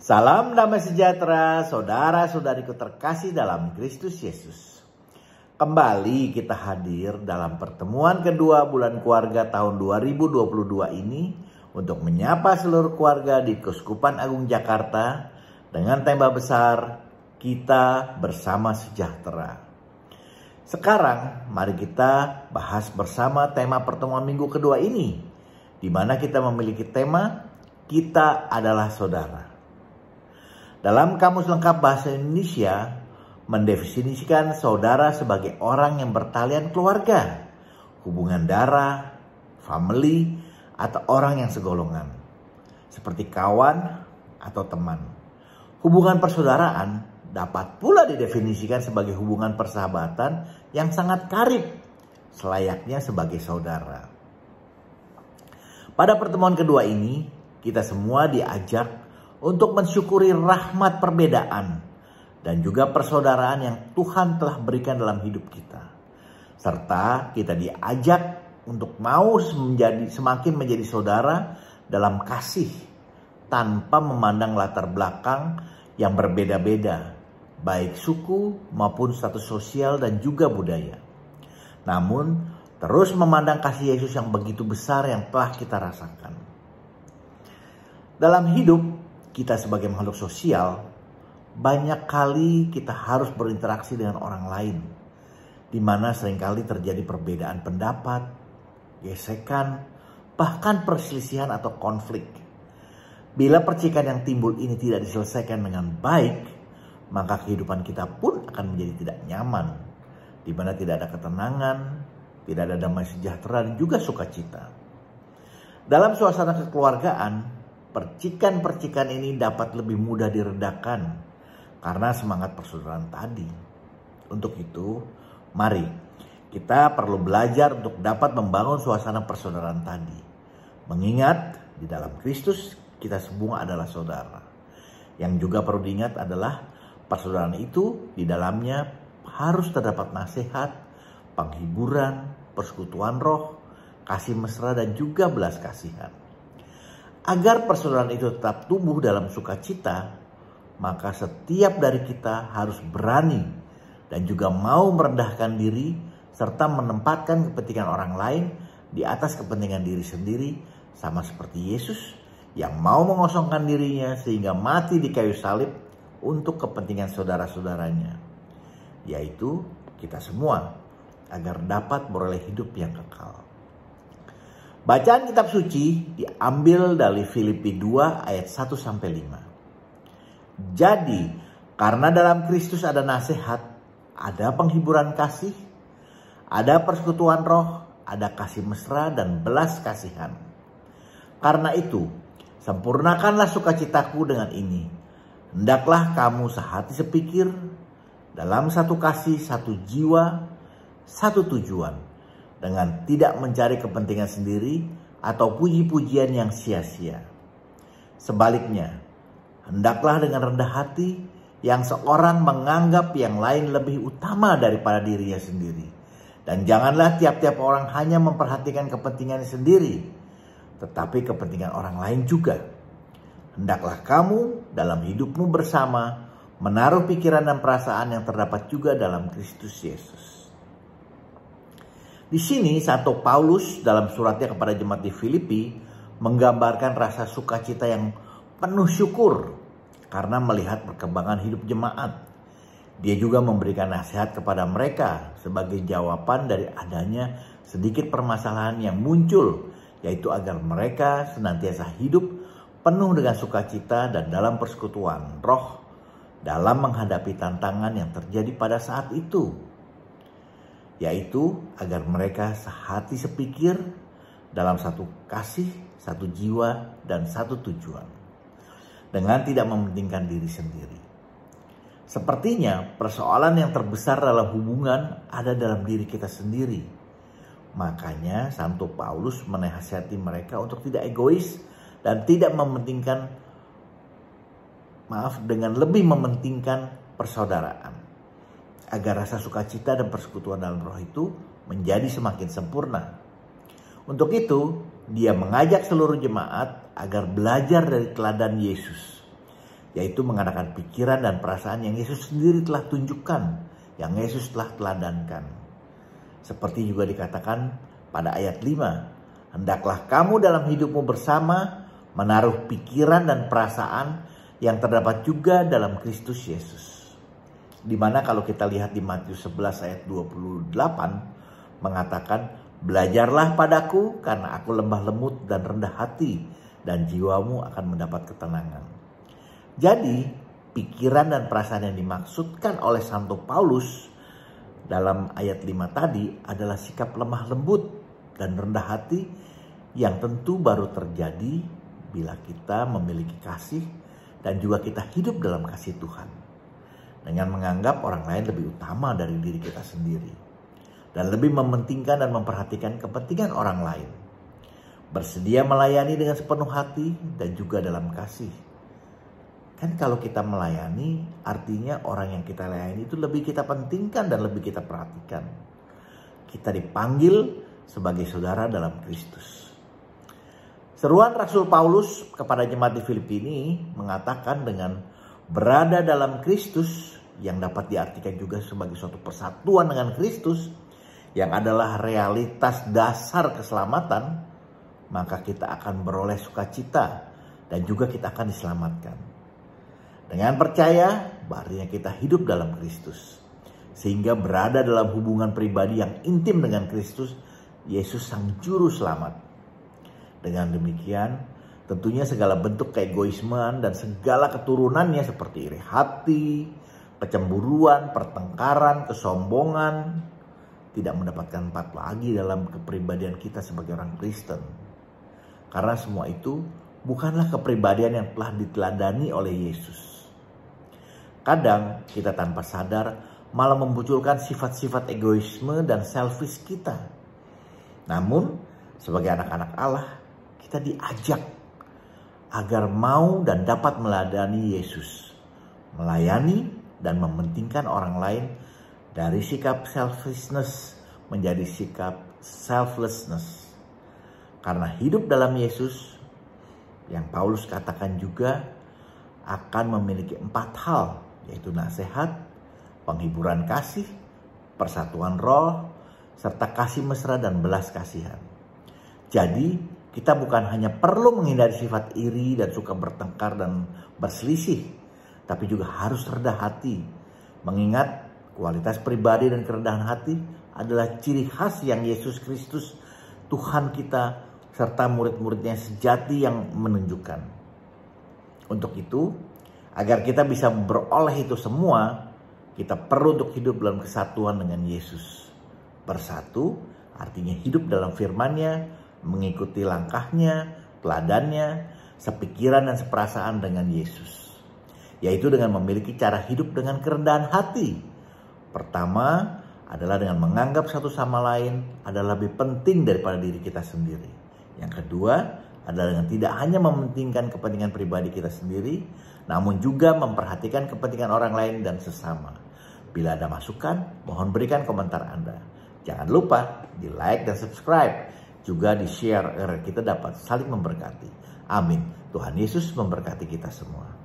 Salam damai sejahtera, saudara-saudariku terkasih dalam Kristus Yesus. Kembali kita hadir dalam pertemuan kedua bulan keluarga tahun 2022 ini untuk menyapa seluruh keluarga di Keuskupan Agung Jakarta dengan tema besar Kita Bersama Sejahtera. Sekarang mari kita bahas bersama tema pertemuan minggu kedua ini, di mana kita memiliki tema Kita Adalah Saudara. Dalam Kamus Lengkap Bahasa Indonesia mendefinisikan saudara sebagai orang yang bertalian keluarga, hubungan darah, family, atau orang yang segolongan, seperti kawan atau teman. Hubungan persaudaraan dapat pula didefinisikan sebagai hubungan persahabatan yang sangat karib, selayaknya sebagai saudara. Pada pertemuan kedua ini, kita semua diajak untuk mensyukuri rahmat perbedaan dan juga persaudaraan yang Tuhan telah berikan dalam hidup kita. Serta kita diajak untuk mau semakin menjadi saudara dalam kasih tanpa memandang latar belakang yang berbeda-beda, baik suku maupun status sosial dan juga budaya. Namun terus memandang kasih Yesus yang begitu besar yang telah kita rasakan. Dalam hidup kita sebagai makhluk sosial, banyak kali kita harus berinteraksi dengan orang lain, di mana seringkali terjadi perbedaan pendapat, gesekan, bahkan perselisihan atau konflik. Bila percikan yang timbul ini tidak diselesaikan dengan baik, maka kehidupan kita pun akan menjadi tidak nyaman, di mana tidak ada ketenangan, tidak ada damai sejahtera dan juga sukacita. Dalam suasana kekeluargaan, percikan-percikan ini dapat lebih mudah diredakan karena semangat persaudaraan tadi. Untuk itu, mari kita perlu belajar untuk dapat membangun suasana persaudaraan tadi. Mengingat di dalam Kristus kita semua adalah saudara. Yang juga perlu diingat adalah persaudaraan itu di dalamnya harus terdapat nasihat, penghiburan, persekutuan roh, kasih mesra dan juga belas kasihan. Agar persaudaraan itu tetap tumbuh dalam sukacita, maka setiap dari kita harus berani dan juga mau merendahkan diri serta menempatkan kepentingan orang lain di atas kepentingan diri sendiri, sama seperti Yesus yang mau mengosongkan dirinya sehingga mati di kayu salib untuk kepentingan saudara-saudaranya, yaitu kita semua, agar dapat beroleh hidup yang kekal. Bacaan kitab suci diambil dari Filipi 2 ayat 1-5. Jadi, karena dalam Kristus ada nasihat, ada penghiburan kasih, ada persekutuan roh, ada kasih mesra dan belas kasihan. Karena itu, sempurnakanlah sukacitaku dengan ini. Hendaklah kamu sehati sepikir, dalam satu kasih, satu jiwa, satu tujuan, dengan tidak mencari kepentingan sendiri atau puji-pujian yang sia-sia. Sebaliknya, hendaklah dengan rendah hati yang seorang menganggap yang lain lebih utama daripada dirinya sendiri. Dan janganlah tiap-tiap orang hanya memperhatikan kepentingannya sendiri, tetapi kepentingan orang lain juga. Hendaklah kamu dalam hidupmu bersama menaruh pikiran dan perasaan yang terdapat juga dalam Kristus Yesus. Di sini Santo Paulus dalam suratnya kepada jemaat di Filipi menggambarkan rasa sukacita yang penuh syukur karena melihat perkembangan hidup jemaat. Dia juga memberikan nasihat kepada mereka sebagai jawaban dari adanya sedikit permasalahan yang muncul, yaitu agar mereka senantiasa hidup penuh dengan sukacita dan dalam persekutuan roh dalam menghadapi tantangan yang terjadi pada saat itu, yaitu agar mereka sehati sepikir dalam satu kasih, satu jiwa, dan satu tujuan, dengan tidak mementingkan diri sendiri. Sepertinya persoalan yang terbesar dalam hubungan ada dalam diri kita sendiri. Makanya Santo Paulus menasihati mereka untuk tidak egois dan tidak dengan lebih mementingkan persaudaraan, agar rasa sukacita dan persekutuan dalam roh itu menjadi semakin sempurna. Untuk itu, dia mengajak seluruh jemaat agar belajar dari teladan Yesus, yaitu mengadakan pikiran dan perasaan yang Yesus sendiri telah tunjukkan, yang Yesus telah teladankan. Seperti juga dikatakan pada ayat 5, hendaklah kamu dalam hidupmu bersama menaruh pikiran dan perasaan yang terdapat juga dalam Kristus Yesus. Dimana kalau kita lihat di Matius 11 ayat 28 mengatakan, belajarlah padaku karena aku lemah lembut dan rendah hati, dan jiwamu akan mendapat ketenangan. Jadi pikiran dan perasaan yang dimaksudkan oleh Santo Paulus dalam ayat 5 tadi adalah sikap lemah lembut dan rendah hati yang tentu baru terjadi bila kita memiliki kasih dan juga kita hidup dalam kasih Tuhan, dengan menganggap orang lain lebih utama dari diri kita sendiri dan lebih mementingkan dan memperhatikan kepentingan orang lain. Bersedia melayani dengan sepenuh hati dan juga dalam kasih. Kan kalau kita melayani, artinya orang yang kita layani itu lebih kita pentingkan dan lebih kita perhatikan. Kita dipanggil sebagai saudara dalam Kristus. Seruan Rasul Paulus kepada jemaat di Filipi ini mengatakan dengan berada dalam Kristus, yang dapat diartikan juga sebagai suatu persatuan dengan Kristus, yang adalah realitas dasar keselamatan, maka kita akan beroleh sukacita dan juga kita akan diselamatkan. Dengan percaya, artinya kita hidup dalam Kristus, sehingga berada dalam hubungan pribadi yang intim dengan Kristus, Yesus Sang Juru Selamat. Dengan demikian, tentunya segala bentuk keegoismean dan segala keturunannya seperti iri hati, kecemburuan, pertengkaran, kesombongan tidak mendapatkan tempat lagi dalam kepribadian kita sebagai orang Kristen. Karena semua itu bukanlah kepribadian yang telah diteladani oleh Yesus. Kadang kita tanpa sadar malah memunculkan sifat-sifat egoisme dan selfish kita. Namun sebagai anak-anak Allah, kita diajak agar mau dan dapat meladani Yesus, melayani dan mementingkan orang lain dari sikap selfishness menjadi sikap selflessness. Karena hidup dalam Yesus, yang Paulus katakan juga akan memiliki 4 hal, yaitu nasihat, penghiburan kasih, persatuan roh, serta kasih mesra dan belas kasihan. Jadi kita bukan hanya perlu menghindari sifat iri dan suka bertengkar dan berselisih, tapi juga harus rendah hati. Mengingat kualitas pribadi dan kerendahan hati adalah ciri khas yang Yesus Kristus, Tuhan kita, serta murid-muridnya sejati yang menunjukkan. Untuk itu, agar kita bisa beroleh itu semua, kita perlu untuk hidup dalam kesatuan dengan Yesus. Bersatu artinya hidup dalam firman-Nya, mengikuti langkahnya, teladannya, sepikiran dan seperasaan dengan Yesus. Yaitu dengan memiliki cara hidup dengan kerendahan hati. Pertama adalah dengan menganggap satu sama lain adalah lebih penting daripada diri kita sendiri. Yang kedua adalah dengan tidak hanya mementingkan kepentingan pribadi kita sendiri, namun juga memperhatikan kepentingan orang lain dan sesama. Bila ada masukan, mohon berikan komentar Anda. Jangan lupa di like dan subscribe. Juga di share agar kita dapat saling memberkati. Amin. Tuhan Yesus memberkati kita semua.